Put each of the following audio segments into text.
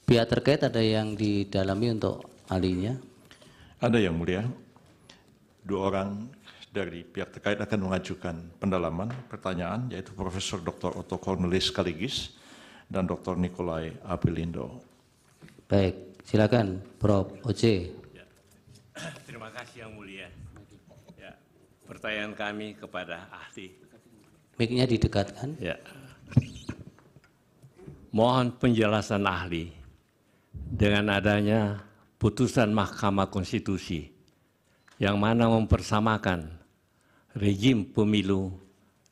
Pihak terkait ada yang didalami untuk ahlinya? Ada yang mulia. Dua orang dari pihak terkait akan mengajukan pendalaman pertanyaan, yaitu Profesor Dr. Otto Cornelis sekaligus dan Dr. Nikolai Apelindo. Baik, silakan Prof. Oce. Ya. Terima kasih yang mulia. Ya, pertanyaan kami kepada ahli. Mic-nya didekatkan. Ya. Mohon penjelasan ahli dengan adanya putusan Mahkamah Konstitusi yang mana mempersamakan rejim pemilu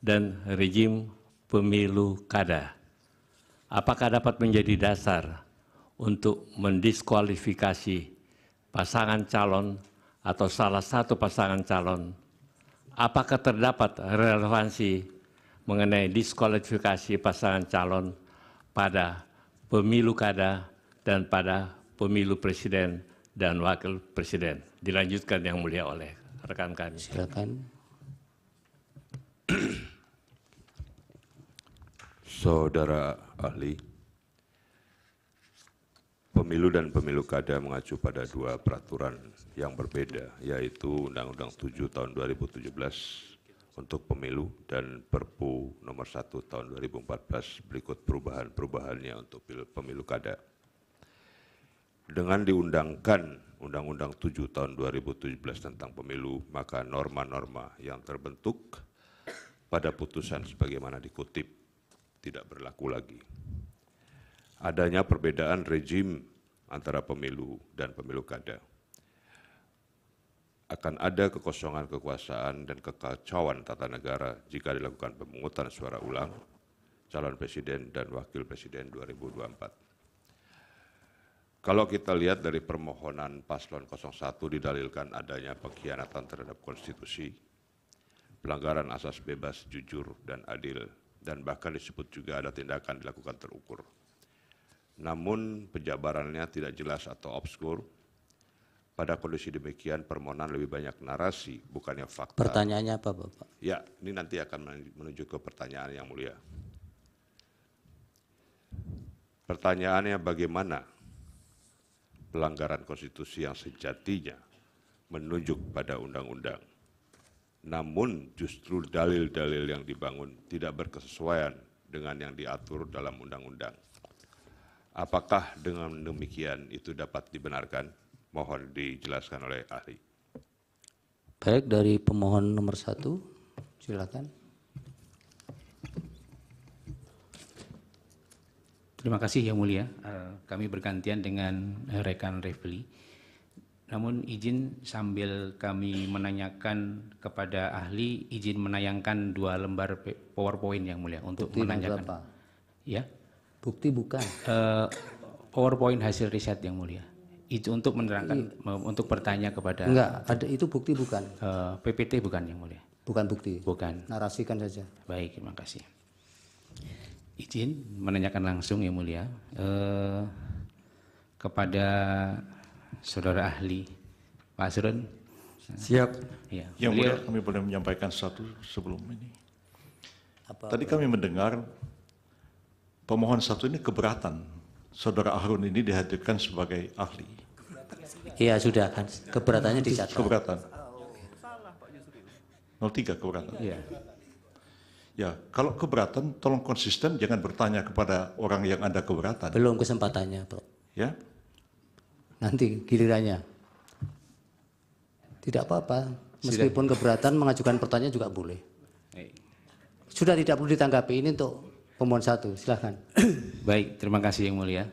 dan rejim pemilu kada. Apakah dapat menjadi dasar untuk mendiskualifikasi pasangan calon atau salah satu pasangan calon? Apakah terdapat relevansi mengenai diskualifikasi pasangan calon pada pemilu kada dan pada pemilu presiden dan wakil presiden? Dilanjutkan yang mulia oleh rekan kami. Silakan. Saudara ahli, pemilu dan pemilu kada mengacu pada dua peraturan yang berbeda, yaitu Undang-Undang 7 tahun 2017 untuk pemilu dan Perpu nomor 1 tahun 2014 berikut perubahan-perubahannya untuk pemilu kada. Dengan diundangkan Undang-Undang 7 tahun 2017 tentang pemilu, maka norma-norma yang terbentuk pada putusan sebagaimana dikutip tidak berlaku lagi. Adanya perbedaan rejim antara pemilu dan pemilu kada. Akan ada kekosongan kekuasaan dan kekacauan tata negara jika dilakukan pemungutan suara ulang calon presiden dan wakil presiden 2024. Kalau kita lihat dari permohonan paslon 01 didalilkan adanya pengkhianatan terhadap konstitusi, pelanggaran asas bebas, jujur, dan adil, dan bahkan disebut juga ada tindakan dilakukan terukur. Namun penjabarannya tidak jelas atau obskur. Pada kondisi demikian permohonan lebih banyak narasi, bukannya fakta. Pertanyaannya apa, Bapak? Ya, ini nanti akan menuju ke pertanyaan yang mulia. Pertanyaannya bagaimana pelanggaran konstitusi yang sejatinya menunjuk pada undang-undang. Namun justru dalil-dalil yang dibangun tidak berkesesuaian dengan yang diatur dalam undang-undang. Apakah dengan demikian itu dapat dibenarkan? Mohon dijelaskan oleh ahli. Baik, dari pemohon nomor 1, silakan. Terima kasih yang mulia. Kami bergantian dengan rekan Refli. Namun izin sambil kami menanyakan kepada ahli, izin menayangkan 2 lembar PowerPoint yang mulia untuk Bukti menanyakan. berapa? Ya, Bukti bukan. PowerPoint hasil riset yang mulia. Itu untuk menerangkan, untuk bertanya kepada. Enggak, ada itu bukti bukan. PPT bukan yang mulia. Bukan bukti. Bukan. Narasikan saja. Baik, terima kasih. Izin menanyakan langsung yang mulia kepada saudara ahli Pak Asrun. Siap. Ya, Yang mulia, kami boleh menyampaikan satu sebelum ini. Tadi kami mendengar pemohon 1 ini keberatan saudara Harun ini dihadirkan sebagai ahli. Iya, sudah kan. Keberatannya dicatat. Keberatan. 03 keberatan. Iya. Ya, kalau keberatan tolong konsisten, jangan bertanya kepada orang yang ada keberatan. Belum kesempatannya, Bro. Ya, Nanti gilirannya. Tidak apa-apa. Meskipun keberatan mengajukan pertanyaan juga boleh. Sudah tidak perlu ditanggapi. Ini untuk pemohon 1. Silahkan. Baik, terima kasih yang mulia.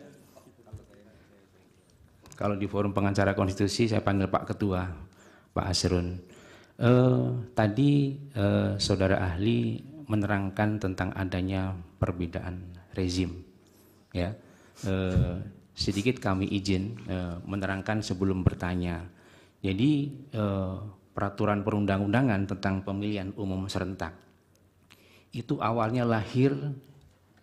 Kalau di forum pengacara konstitusi saya panggil Pak Ketua, Pak Asrun. Tadi saudara ahli menerangkan tentang adanya perbedaan rezim. Ya, sedikit kami izin menerangkan sebelum bertanya. Jadi peraturan perundang-undangan tentang pemilihan umum serentak itu awalnya lahir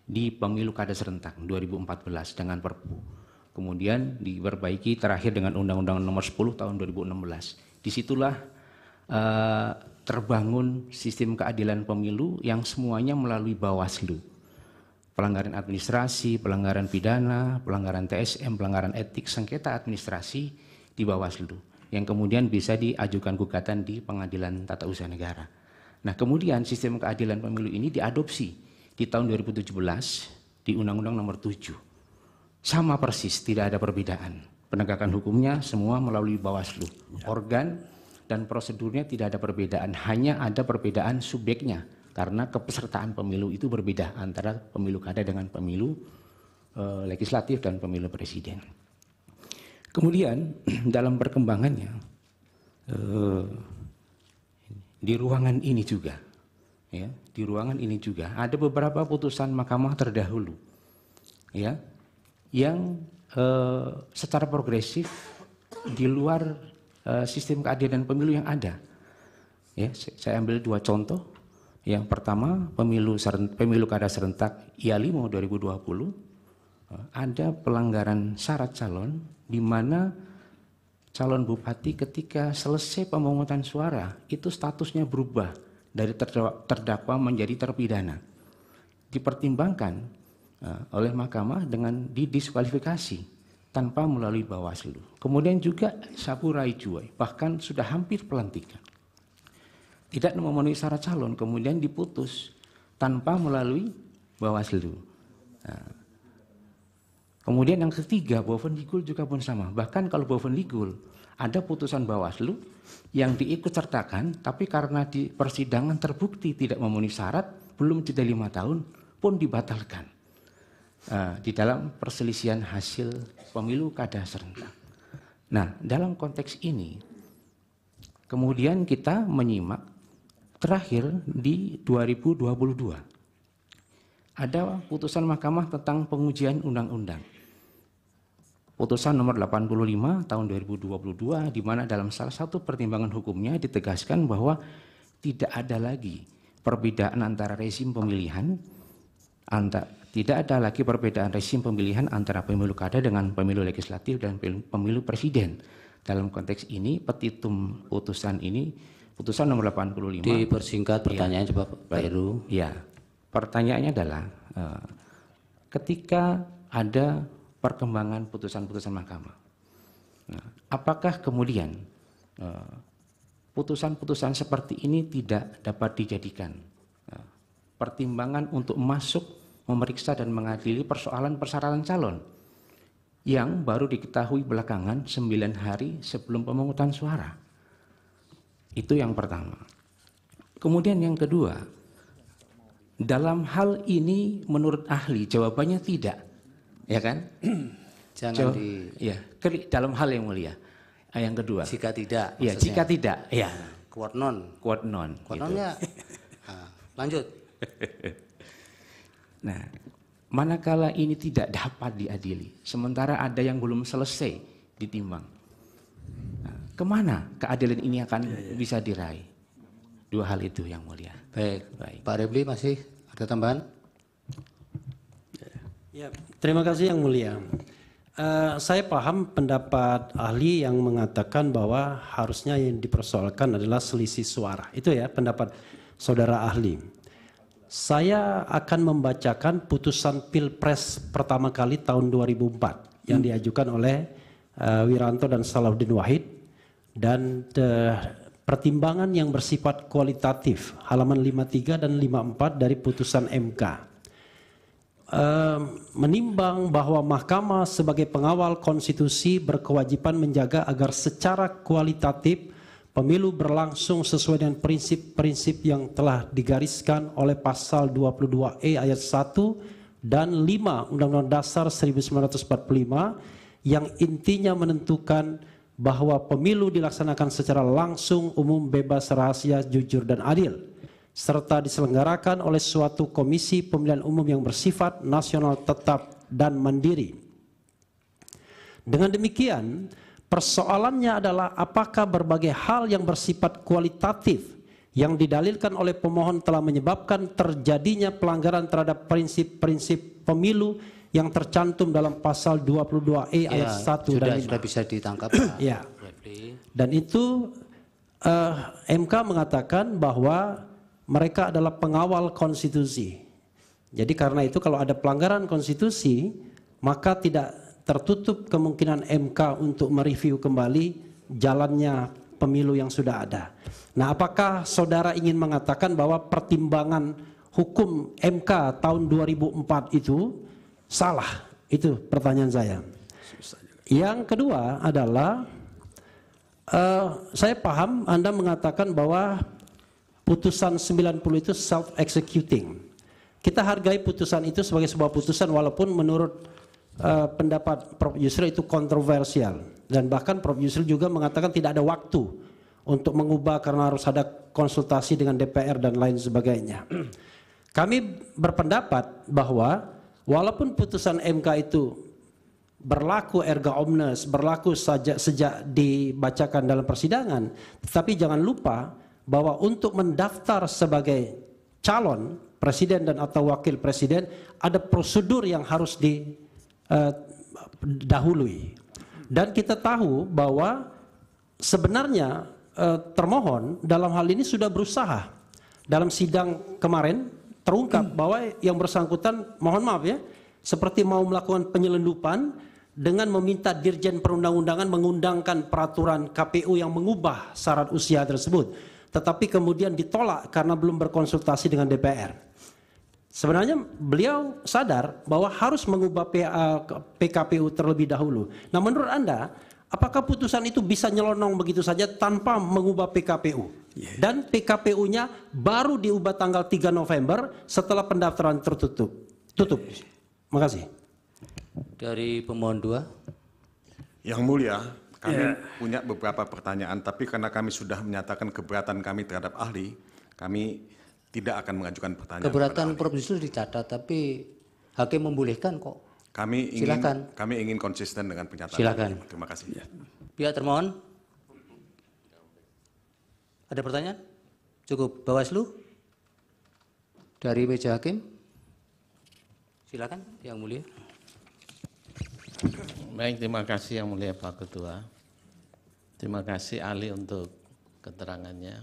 di pemilu kada serentak 2014 dengan Perpu. Kemudian diperbaiki terakhir dengan Undang-Undang Nomor 10 Tahun 2016. Disitulah terbangun sistem keadilan pemilu yang semuanya melalui Bawaslu. pelanggaran administrasi, pelanggaran pidana, pelanggaran TSM, pelanggaran etik, sengketa administrasi di Bawaslu yang kemudian bisa diajukan gugatan di Pengadilan Tata Usaha Negara. Nah, kemudian sistem keadilan pemilu ini diadopsi di tahun 2017 di Undang-Undang Nomor 7. Sama persis, tidak ada perbedaan. Penegakan hukumnya semua melalui Bawaslu. Organ dan prosedurnya tidak ada perbedaan, hanya ada perbedaan subjeknya karena kepesertaan pemilu itu berbeda antara pemilu kada dengan pemilu legislatif dan pemilu presiden. Kemudian dalam perkembangannya di ruangan ini juga, ya, di ruangan ini juga ada beberapa putusan mahkamah terdahulu, ya, yang secara progresif di luar sistem keadilan pemilu yang ada. Ya, saya ambil 2 contoh. Yang pertama, pemilu kada serentak IA5 2020, ada pelanggaran syarat calon di mana calon bupati ketika selesai pemungutan suara itu statusnya berubah dari terdakwa menjadi terpidana. Dipertimbangkan oleh mahkamah dengan didiskualifikasi tanpa melalui Bawaslu. Kemudian juga Saburai Juwai bahkan sudah hampir pelantikan. Tidak memenuhi syarat calon kemudian diputus tanpa melalui Bawaslu. Kemudian yang ketiga, Bovendigul juga pun sama. Bahkan kalau Bovendigul ada putusan Bawaslu yang diikutsertakan, tapi karena di persidangan terbukti tidak memenuhi syarat, belum jeda 5 tahun pun dibatalkan di dalam perselisihan hasil pemilu kada serentak. Nah, dalam konteks ini, kemudian kita menyimak terakhir di 2022. Ada putusan mahkamah tentang pengujian undang-undang. Putusan nomor 85 tahun 2022 di mana dalam salah satu pertimbangan hukumnya ditegaskan bahwa tidak ada lagi perbedaan antara rezim pemilihan antara pemilu kada dengan pemilu legislatif dan pemilu presiden. Dalam konteks ini petitum putusan ini putusan nomor 85 dipersingkat pertanyaan coba Pak Heru. Ya. Pertanyaannya adalah ketika ada perkembangan putusan-putusan mahkamah, nah, apakah kemudian putusan-putusan seperti ini tidak dapat dijadikan pertimbangan untuk masuk memeriksa dan mengadili persoalan persyaratan calon yang baru diketahui belakangan 9 hari sebelum pemungutan suara? Itu yang pertama. Kemudian yang kedua, dalam hal ini menurut ahli jawabannya tidak, ya kan? Jangan ya, dalam hal yang mulia. Yang kedua, jika tidak, ya, jika tidak, ya, quod non. Quod non. Nonnya, lanjut. Nah, manakala ini tidak dapat diadili, sementara ada yang belum selesai ditimbang, nah, kemana keadilan ini akan bisa diraih? 2 hal itu yang mulia. Baik. Pak Repli masih ada tambahan? Ya, terima kasih yang mulia. Saya paham pendapat ahli yang mengatakan bahwa harusnya yang dipersoalkan adalah selisih suara. Itu ya pendapat saudara ahli. Saya akan membacakan putusan Pilpres pertama kali tahun 2004 yang diajukan oleh Wiranto dan Salahuddin Wahid dan pertimbangan yang bersifat kualitatif halaman 53 dan 54 dari putusan MK. Menimbang bahwa Mahkamah sebagai pengawal konstitusi berkewajiban menjaga agar secara kualitatif pemilu berlangsung sesuai dengan prinsip-prinsip yang telah digariskan oleh pasal 22E ayat 1 dan 5 Undang-Undang Dasar 1945 yang intinya menentukan bahwa pemilu dilaksanakan secara langsung, umum, bebas, rahasia, jujur, dan adil, serta diselenggarakan oleh suatu komisi pemilihan umum yang bersifat nasional tetap dan mandiri. Dengan demikian, persoalannya adalah apakah berbagai hal yang bersifat kualitatif yang didalilkan oleh pemohon telah menyebabkan terjadinya pelanggaran terhadap prinsip-prinsip pemilu yang tercantum dalam pasal 22E ayat 1 dan 5. Sudah bisa ditangkap. Ya. Dan itu MK mengatakan bahwa mereka adalah pengawal konstitusi. Jadi karena itu kalau ada pelanggaran konstitusi, maka tidak tertutup kemungkinan MK untuk mereview kembali jalannya pemilu yang sudah ada. Nah, apakah saudara ingin mengatakan bahwa pertimbangan hukum MK tahun 2004 itu salah? Itu pertanyaan saya. Yang kedua adalah, saya paham Anda mengatakan bahwa putusan 90 itu self-executing. Kita hargai putusan itu sebagai sebuah putusan walaupun menurut pendapat Prof. Yusril itu kontroversial. Dan bahkan Prof. Yusril juga mengatakan tidak ada waktu untuk mengubah karena harus ada konsultasi dengan DPR dan lain sebagainya. Kami berpendapat bahwa walaupun putusan MK itu berlaku erga omnes, berlaku sejak dibacakan dalam persidangan, tetapi jangan lupa bahwa untuk mendaftar sebagai calon presiden dan atau wakil presiden ada prosedur yang harus didahului. Dan kita tahu bahwa sebenarnya termohon dalam hal ini sudah berusaha. Dalam sidang kemarin terungkap bahwa yang bersangkutan, mohon maaf ya, seperti mau melakukan penyelundupan dengan meminta Dirjen Perundang-undangan mengundangkan peraturan KPU yang mengubah syarat usia tersebut. Tetapi kemudian ditolak karena belum berkonsultasi dengan DPR. Sebenarnya beliau sadar bahwa harus mengubah PKPU terlebih dahulu. Nah, menurut Anda, apakah putusan itu bisa nyelonong begitu saja tanpa mengubah PKPU? Dan PKPU-nya baru diubah tanggal 3 November setelah pendaftaran tertutup. Tutup. Terima kasih. Dari pemohon 2. Yang mulia, kami punya beberapa pertanyaan, tapi karena kami sudah menyatakan keberatan kami terhadap ahli, kami tidak akan mengajukan pertanyaan. Keberatan Prof. Yusril dicatat, tapi hakim membolehkan kok. Kami ingin konsisten dengan pernyataan. Silakan. Terima kasih. Pihak termohon. Ada pertanyaan? Cukup. Bawaslu. Dari meja hakim. Silakan, Yang Mulia. Baik, terima kasih Yang Mulia Pak Ketua. Terima kasih ahli untuk keterangannya.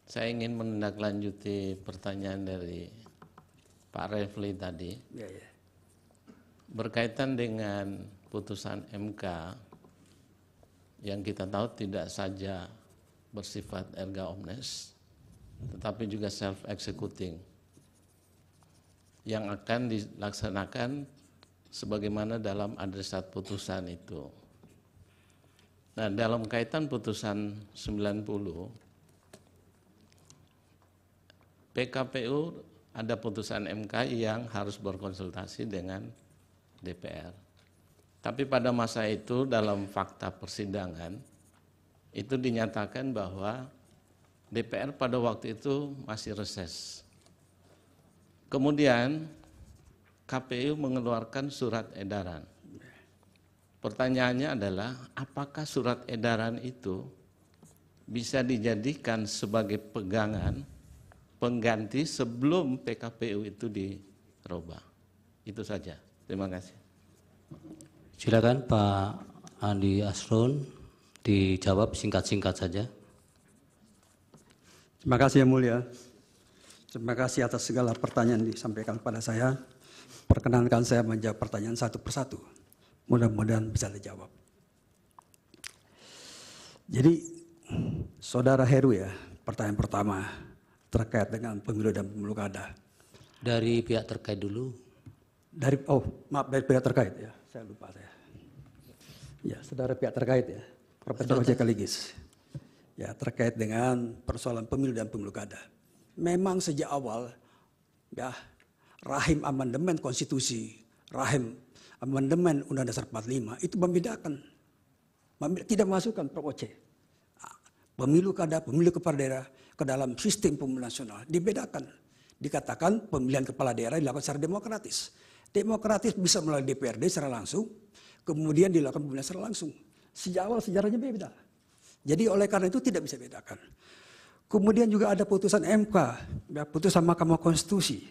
Saya ingin menindaklanjuti pertanyaan dari Pak Refli tadi. Berkaitan dengan putusan MK yang kita tahu tidak saja bersifat erga omnes, tetapi juga self-executing yang akan dilaksanakan sebagaimana dalam adresat putusan itu. Nah, dalam kaitan putusan 90, PKPU ada putusan MK yang harus berkonsultasi dengan DPR. Tapi pada masa itu dalam fakta persidangan, itu dinyatakan bahwa DPR pada waktu itu masih reses. Kemudian KPU mengeluarkan surat edaran. Pertanyaannya adalah, apakah surat edaran itu bisa dijadikan sebagai pegangan pengganti sebelum PKPU itu dirubah? Itu saja. Terima kasih. Silakan Pak Andi Asrun, dijawab singkat-singkat saja. Terima kasih Yang Mulia. Terima kasih atas segala pertanyaan yang disampaikan kepada saya. Perkenankan saya menjawab pertanyaan satu persatu. Mudah-mudahan bisa dijawab. Jadi, Saudara Heru ya, pertanyaan pertama terkait dengan pemilu dan pemilu kada. Dari pihak terkait dulu. Dari pihak terkait ya, saya lupa saya. Ya, saudara pihak terkait ya, Profesor Ojek Kaligis. Ya, terkait dengan persoalan pemilu dan pemilu kada. Memang sejak awal ya, rahim amandemen konstitusi, rahim amandemen Undang-Undang Dasar 45 itu membedakan. Tidak masukkan Prof. Oce. Pemilu kada, pemilu kepala daerah ke dalam sistem pemilu nasional dibedakan. Dikatakan pemilihan kepala daerah dilakukan secara demokratis. Demokratis bisa melalui DPRD secara langsung, kemudian dilakukan pemilihan secara langsung. Sejak awal sejarahnya beda. Jadi oleh karena itu tidak bisa bedakan. Kemudian juga ada putusan MK, ya, putusan Mahkamah Konstitusi.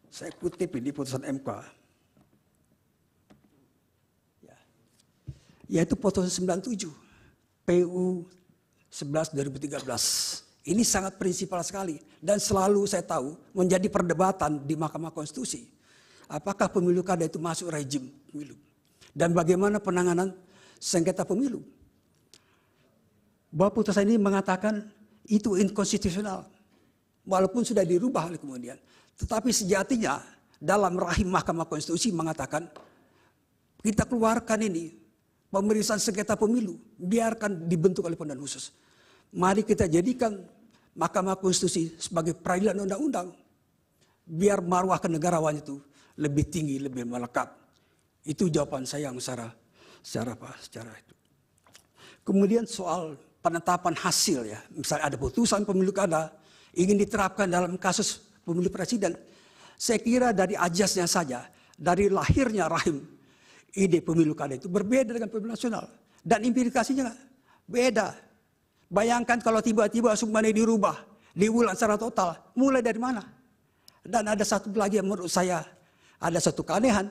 Saya kutip ini putusan MK. Ya. Yaitu putusan 97, PU 11 2013. Ini sangat prinsipal sekali dan selalu saya tahu menjadi perdebatan di Mahkamah Konstitusi. Apakah pemilu kada itu masuk rejim pemilu? Dan bagaimana penanganan sengketa pemilu? Bahwa putusan ini mengatakan itu inkonstitusional. Walaupun sudah dirubah kemudian. Tetapi sejatinya dalam rahim Mahkamah Konstitusi mengatakan kita keluarkan ini pemeriksaan sengketa pemilu. Biarkan dibentuk oleh pemilihan khusus. Mari kita jadikan Mahkamah Konstitusi sebagai peradilan undang-undang. Biar marwah kenegarawan itu lebih tinggi, lebih melekat. Itu jawaban saya yang secara itu. Kemudian soal penetapan hasil ya. Misalnya ada putusan pemilu kada ingin diterapkan dalam kasus pemilu presiden. Saya kira dari ajasnya saja, dari lahirnya rahim ide pemilu kada itu berbeda dengan pemilu nasional. Dan implikasinya beda. Bayangkan kalau tiba-tiba semua ini dirubah, diulang secara total, mulai dari mana? Dan ada satu lagi yang menurut saya ada satu keanehan,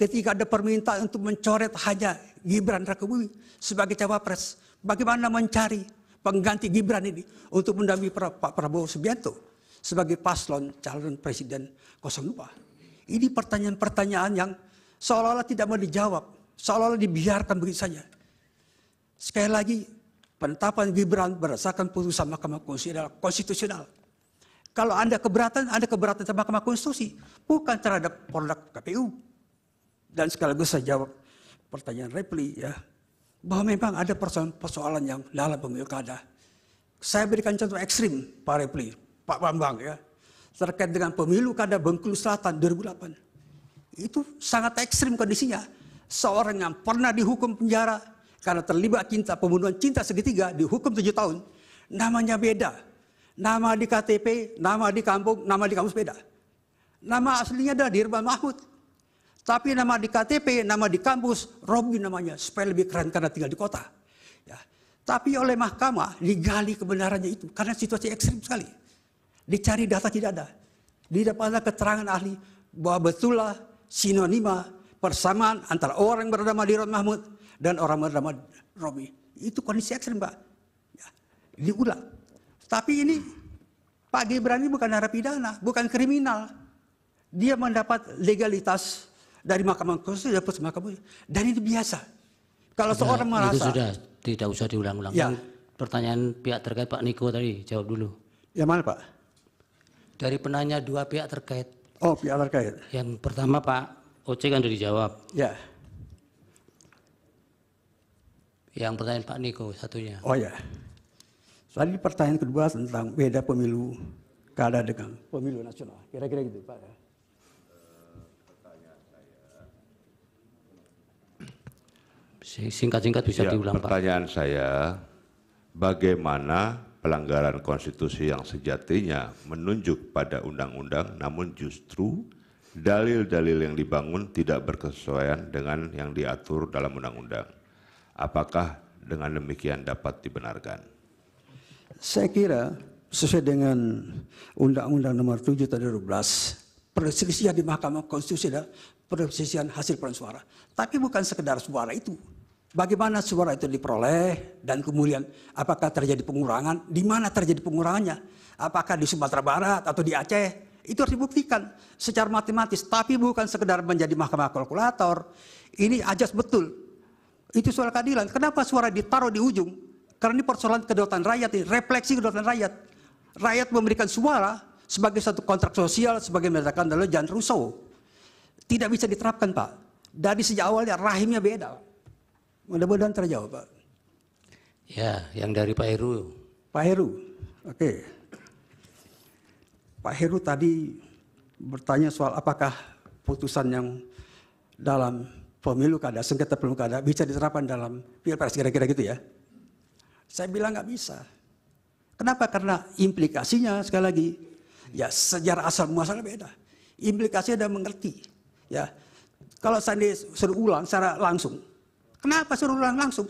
ketika ada permintaan untuk mencoret hanya Gibran Rakebumi sebagai cawapres, bagaimana mencari pengganti Gibran ini untuk mendampingi Pak Prabowo Subianto sebagai paslon calon presiden 02. Ini pertanyaan-pertanyaan yang seolah-olah tidak mau dijawab, seolah-olah dibiarkan begitu saja. Sekali lagi, penetapan Gibran berdasarkan putusan Mahkamah Konstitusi adalah konstitusional. Kalau Anda keberatan terhadap Mahkamah Konstitusi, bukan terhadap produk KPU. Dan sekaligus saya jawab pertanyaan Repli ya, bahwa memang ada persoalan yang dalam pemilu kada. Saya berikan contoh ekstrim Pak Repli, Pak Bambang ya, terkait dengan pemilu kada Bengkulu Selatan 2008. Itu sangat ekstrim kondisinya. Seorang yang pernah dihukum penjara karena terlibat pembunuhan cinta segitiga, dihukum 7 tahun. Namanya beda. Nama di KTP, nama di kampung, nama di kampus beda. Nama aslinya adalah Dirman Mahmud. Tapi nama di KTP, nama di kampus, Robi namanya. Supaya lebih keren karena tinggal di kota. Ya. Tapi oleh mahkamah digali kebenarannya itu. Karena situasi ekstrim sekali. Dicari data tidak ada. Didapatkan keterangan ahli bahwa betullah sinonima persamaan antara orang yang bernama Dirman Mahmud dan orang bernama Robi. Itu kondisi ekstrim, Pak. Ya, diulang. Tapi ini Pak Gibran ini bukan narapidana, bukan kriminal. Dia mendapat legalitas dari Mahkamah Konstitusi, dan ini biasa. Kalau seorang merasa itu sudah tidak usah diulang-ulang. Ya. Pertanyaan pihak terkait Pak Niko tadi, jawab dulu. Yang mana, Pak? Dari penanya dua pihak terkait. Oh, pihak terkait. Yang pertama Pak Oce kan sudah dijawab. Ya. Yang pertanyaan Pak Niko satunya. Oh ya. Tadi pertanyaan kedua tentang beda pemilu kada dengan pemilu nasional. Kira-kira gitu, Pak. Singkat-singkat bisa diulang, Pak. Pertanyaan saya, bagaimana pelanggaran konstitusi yang sejatinya menunjuk pada undang-undang namun justru dalil-dalil yang dibangun tidak berkesesuaian dengan yang diatur dalam undang-undang? Apakah dengan demikian dapat dibenarkan? Saya kira sesuai dengan Undang-Undang Nomor 7 Tahun 2012, perselisihan di Mahkamah Konstitusi adalah perselisihan hasil perolehan suara. Tapi bukan sekedar suara itu. Bagaimana suara itu diperoleh dan kemudian apakah terjadi pengurangan, di mana terjadi pengurangannya, apakah di Sumatera Barat atau di Aceh, itu harus dibuktikan secara matematis. Tapi bukan sekedar menjadi mahkamah kalkulator. Ini ajas betul. Itu soal keadilan. Kenapa suara ditaruh di ujung? Karena ini persoalan kedaulatan rakyat, ini refleksi kedaulatan rakyat. Rakyat memberikan suara sebagai satu kontrak sosial, sebagai mengatakan adalah Jean Rousseau. Tidak bisa diterapkan, Pak. Dari sejak awalnya rahimnya beda. Mudah-mudahan terjawab, Pak. Ya, yang dari Pak Heru. Pak Heru, oke. Pak Heru tadi bertanya soal apakah putusan yang dalam pemilu kada, sengketa pemilu kada bisa diterapkan dalam pilpres, kira-kira gitu ya. Saya bilang nggak bisa. Kenapa? Karena implikasinya sekali lagi, ya sejarah asal muasalnya beda. Implikasinya udah mengerti. Ya, kalau saya suruh ulang secara langsung, kenapa suruh ulang langsung?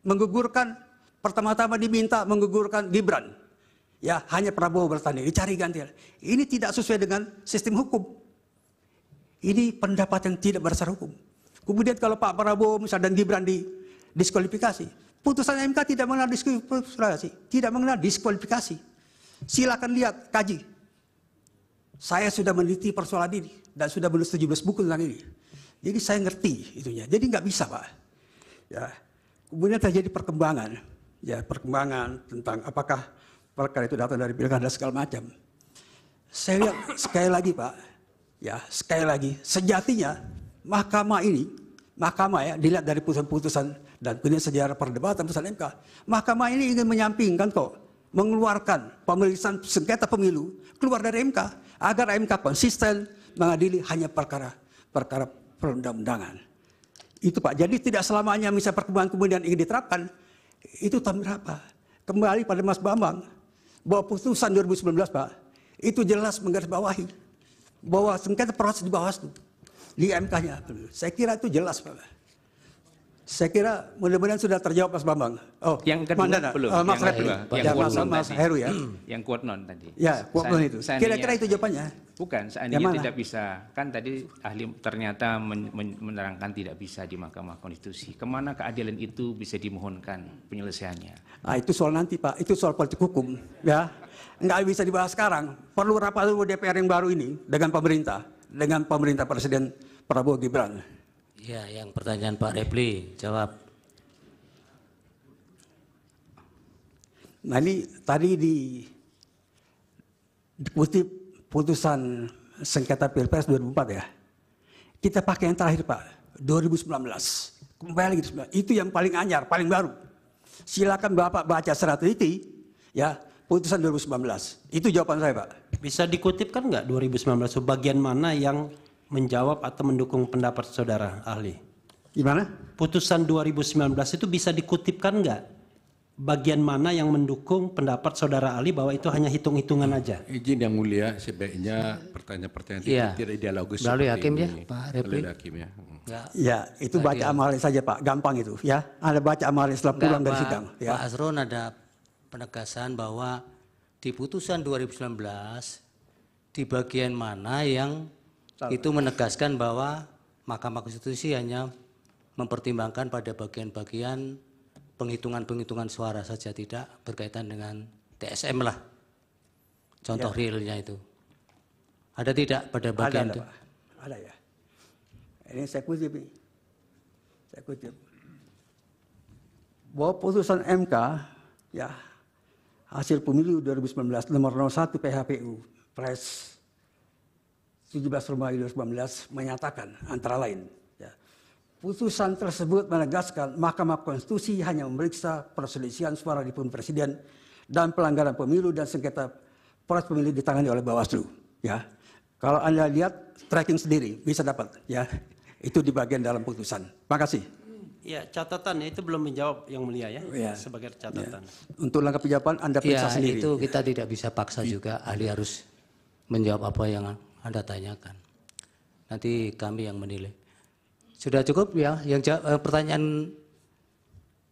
Menggugurkan, pertama-tama diminta menggugurkan Gibran. Ya, hanya Prabowo bertanding, dicari ganti. Ini tidak sesuai dengan sistem hukum. Ini pendapat yang tidak berdasar hukum. Kemudian kalau Pak Prabowo misalnya dan Gibran diskualifikasi, putusan MK tidak mengenal diskualifikasi, tidak mengenal diskualifikasi. Silakan lihat, kaji. Saya sudah meneliti persoalan ini dan sudah menulis 17 buku tentang ini. Jadi saya ngerti itunya. Jadi nggak bisa, Pak. Ya. Kemudian terjadi perkembangan, ya perkembangan tentang apakah perkara itu datang dari pilkada segala macam. Saya lihat sekali lagi, Pak. Ya, sekali lagi, sejatinya mahkamah ini, mahkamah ya, dilihat dari putusan-putusan dan kemudian sejarah perdebatan putusan MK. Mahkamah ini ingin menyampingkan kok, mengeluarkan pemeriksaan sengketa pemilu keluar dari MK agar MK konsisten mengadili hanya perkara perundang-undangan. Itu Pak. Jadi tidak selamanya misalnya perkembangan kemudian ingin diterapkan. Itu tahun berapa? Kembali pada Mas Bambang bahwa putusan 2019 Pak itu jelas menggarisbawahi bahwa sengketa proses di Bawaslu di MK-nya. Saya kira itu jelas Pak. Saya kira mudah-mudahan sudah terjawab Mas Bambang. Oh, yang kedua Mandana, belum. Mas yang Repli, kedua, yang Mas Heru ya. Yang quote non tadi. Ya, quote non itu. Kira-kira itu jawabannya. Bukan, seandainya tidak bisa. Kan tadi ahli ternyata menerangkan tidak bisa di Mahkamah Konstitusi. Kemana keadilan itu bisa dimohonkan penyelesaiannya? Nah, itu soal nanti Pak, itu soal politik hukum. Ya, nggak bisa dibahas sekarang. Perlu rapat dulu DPR yang baru ini dengan pemerintah Presiden Prabowo Gibran. Ya, yang pertanyaan Pak Repli, jawab. Nah ini tadi dikutip putusan sengketa Pilpres 2004 ya. Kita pakai yang terakhir Pak, 2019. Kembali lagi, itu yang paling anyar, paling baru. Silakan Bapak baca secara teliti, ya, putusan 2019. Itu jawaban saya Pak. Bisa dikutipkan nggak 2019 bagian mana yang menjawab atau mendukung pendapat saudara ahli? Gimana? Putusan 2019 itu bisa dikutipkan nggak? Bagian mana yang mendukung pendapat saudara ahli bahwa itu hanya hitung-hitungan aja? Izin yang mulia, sebaiknya pertanyaan-pertanyaan Iya. tidak dialogis Melalui seperti hakim ya, ini. Pak Repli. Melalui hakim ya. Ya, itu baca amalnya saja Pak, gampang itu ya. Ada baca amalnya setelah pulang dari sidang. Ya. Pak Asron ada penegasan bahwa di putusan 2019 di bagian mana yang itu menegaskan bahwa Mahkamah Konstitusi hanya mempertimbangkan pada bagian-bagian penghitungan suara saja, tidak berkaitan dengan TSM lah. Contoh Ya. realnya itu. Ada tidak pada bagian Ada, itu? Pak. Ada ya. Ini saya kutip. Saya kutip. Bahwa putusan MK ya hasil pemilu 2019 nomor 01 PHPU Pres 17 Februari 2019 menyatakan antara lain ya, putusan tersebut menegaskan Mahkamah Konstitusi hanya memeriksa perselisihan suara di pemilu presiden dan pelanggaran pemilu dan sengketa proses pemilu ditangani oleh Bawaslu ya. Kalau Anda lihat tracking sendiri bisa dapat ya. Itu di bagian dalam putusan. Makasih. Ya, catatannya itu belum menjawab yang mulia ya, Ya. sebagai catatan. Ya. Untuk langkah jawaban Anda periksa Ya, sendiri. itu kita tidak bisa paksa juga. Ahli harus menjawab apa yang Anda tanyakan. Nanti kami yang menilai. Sudah cukup ya? Yang pertanyaan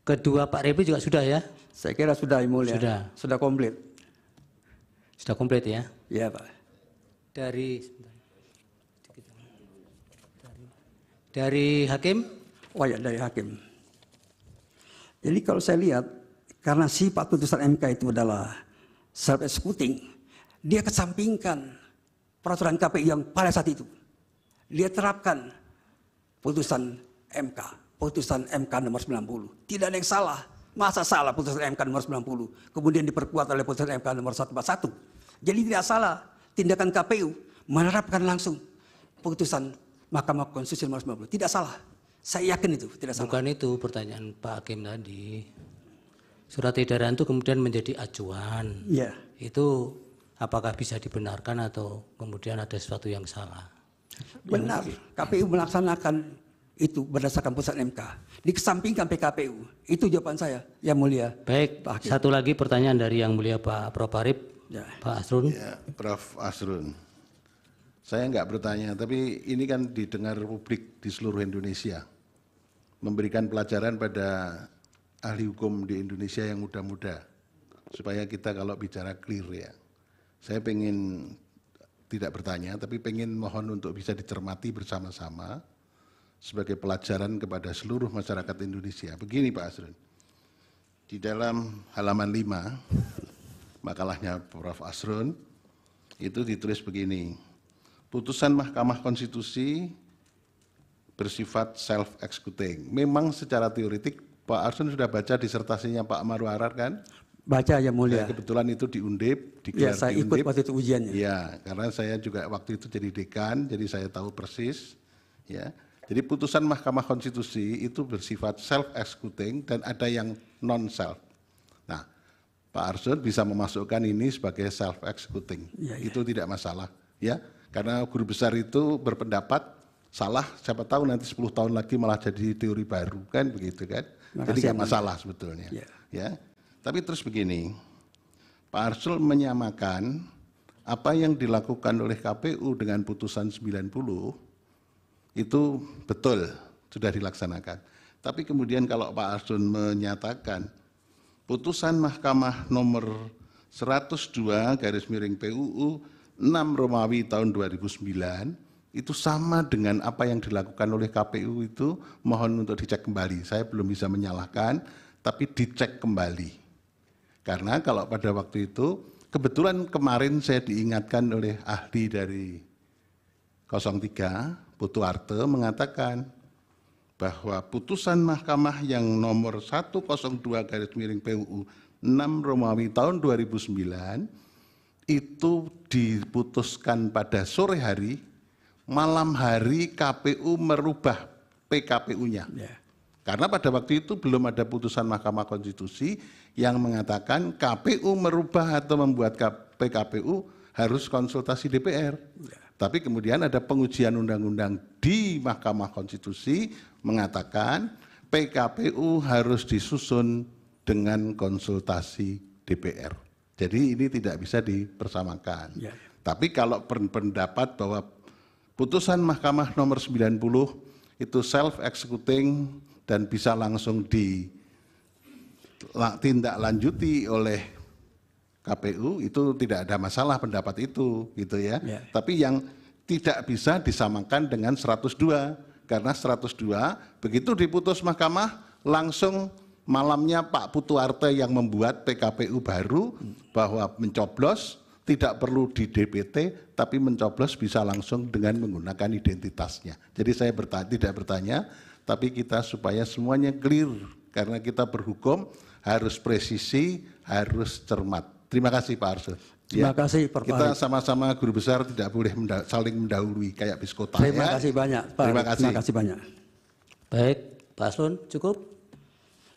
kedua Pak Repli juga sudah ya? Saya kira sudah Yang Mulia. Sudah komplit. Sudah komplit ya? Iya Pak. Dari hakim? Oh ya, dari hakim. Jadi kalau saya lihat, karena sifat putusan MK itu adalah self-executing, dia kesampingkan peraturan KPI yang pada saat itu. Dia terapkan putusan MK nomor 90. Tidak ada yang salah. Masa salah putusan MK nomor 90, kemudian diperkuat oleh putusan MK nomor 141. Jadi tidak salah tindakan KPU menerapkan langsung putusan Mahkamah Konstitusi nomor 90. Tidak salah. Saya yakin itu tidak salah. Bukan itu pertanyaan Pak Hakim tadi. Surat edaran itu kemudian menjadi acuan. Iya. Itu apakah bisa dibenarkan atau kemudian ada sesuatu yang salah? Benar. KPU melaksanakan itu berdasarkan putusan MK. Dikesampingkan PKPU. Itu jawaban saya, Yang Mulia. Baik, satu lagi pertanyaan dari Yang Mulia Pak Prof. Arif. Ya. Pak Asrun. Ya, Prof. Asrun. Saya enggak bertanya, tapi ini kan didengar publik di seluruh Indonesia. Memberikan pelajaran pada ahli hukum di Indonesia yang muda-muda. Supaya kita kalau bicara clear ya. Saya pengen tidak bertanya, tapi pengen mohon untuk bisa dicermati bersama-sama sebagai pelajaran kepada seluruh masyarakat Indonesia. Begini Pak Asrun, di dalam halaman 5, makalahnya Prof. Asrun, itu ditulis begini, putusan Mahkamah Konstitusi bersifat self-executing. Memang secara teoretik Pak Arsun sudah baca disertasinya Pak Maru Arar kan? Baca Yang Mulia. Kebetulan itu di Undip, Ya, saya ikut waktu itu ujiannya. Ya, karena saya juga waktu itu jadi dekan, jadi saya tahu persis. Ya, jadi putusan Mahkamah Konstitusi itu bersifat self-executing dan ada yang non-self. Nah, Pak Arsun bisa memasukkan ini sebagai self-executing. Ya, ya. Itu tidak masalah. Ya, karena guru besar itu berpendapat salah, siapa tahu nanti 10 tahun lagi malah jadi teori baru, kan begitu kan? Jadi nggak masalah sebetulnya. Ya. Ya. Tapi terus begini, Pak Arsul menyamakan apa yang dilakukan oleh KPU dengan putusan 90 itu betul sudah dilaksanakan. Tapi kemudian kalau Pak Arsul menyatakan putusan Mahkamah nomor 102 garis miring PUU 6 Romawi tahun 2009 itu sama dengan apa yang dilakukan oleh KPU itu, mohon untuk dicek kembali. Saya belum bisa menyalahkan, tapi dicek kembali. Karena kalau pada waktu itu, kebetulan kemarin saya diingatkan oleh ahli dari 03, Putu Arte, mengatakan bahwa putusan Mahkamah yang nomor 102 garis miring PUU 6 Romawi tahun 2009 itu diputuskan pada sore hari, malam hari KPU merubah PKPU-nya. Ya. Karena pada waktu itu belum ada putusan Mahkamah Konstitusi yang mengatakan KPU merubah atau membuat PKPU harus konsultasi DPR. Ya. Tapi kemudian ada pengujian undang-undang di Mahkamah Konstitusi mengatakan PKPU harus disusun dengan konsultasi DPR. Jadi ini tidak bisa dipersamakan. Ya. Tapi kalau pendapat bahwa putusan Mahkamah nomor 90 itu self-executing dan bisa langsung ditindaklanjuti oleh KPU, itu tidak ada masalah pendapat itu, gitu ya. Tapi yang tidak bisa disamakan dengan 102, karena 102 begitu diputus Mahkamah langsung malamnya Pak Putu Arte yang membuat PKPU baru bahwa mencoblos tidak perlu di DPT, tapi mencoblos bisa langsung dengan menggunakan identitasnya. Jadi saya tidak bertanya, tapi kita supaya semuanya clear, karena kita berhukum harus presisi, harus cermat. Terima kasih Pak Arsul. Terima kasih Pak Kita sama-sama guru besar tidak boleh saling mendahului kayak biskota. Terima kasih banyak Pak. Terima kasih. Terima kasih banyak. Baik, Pak Aslun cukup?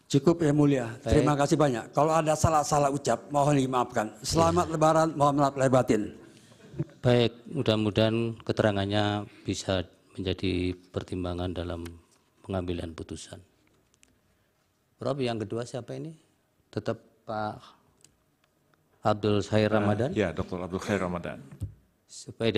Cukup Yang Mulia. Baik. Terima kasih banyak. Kalau ada salah-salah ucap, mohon dimaafkan. Selamat Lebaran, mohon maaf lahir batin. Baik, mudah-mudahan keterangannya bisa menjadi pertimbangan dalam pengambilan putusan. Rob, yang kedua siapa ini? Tetap Pak Abdul Khair Ramadan? Ya, Dr. Abdul Khair Ramadan. Supaya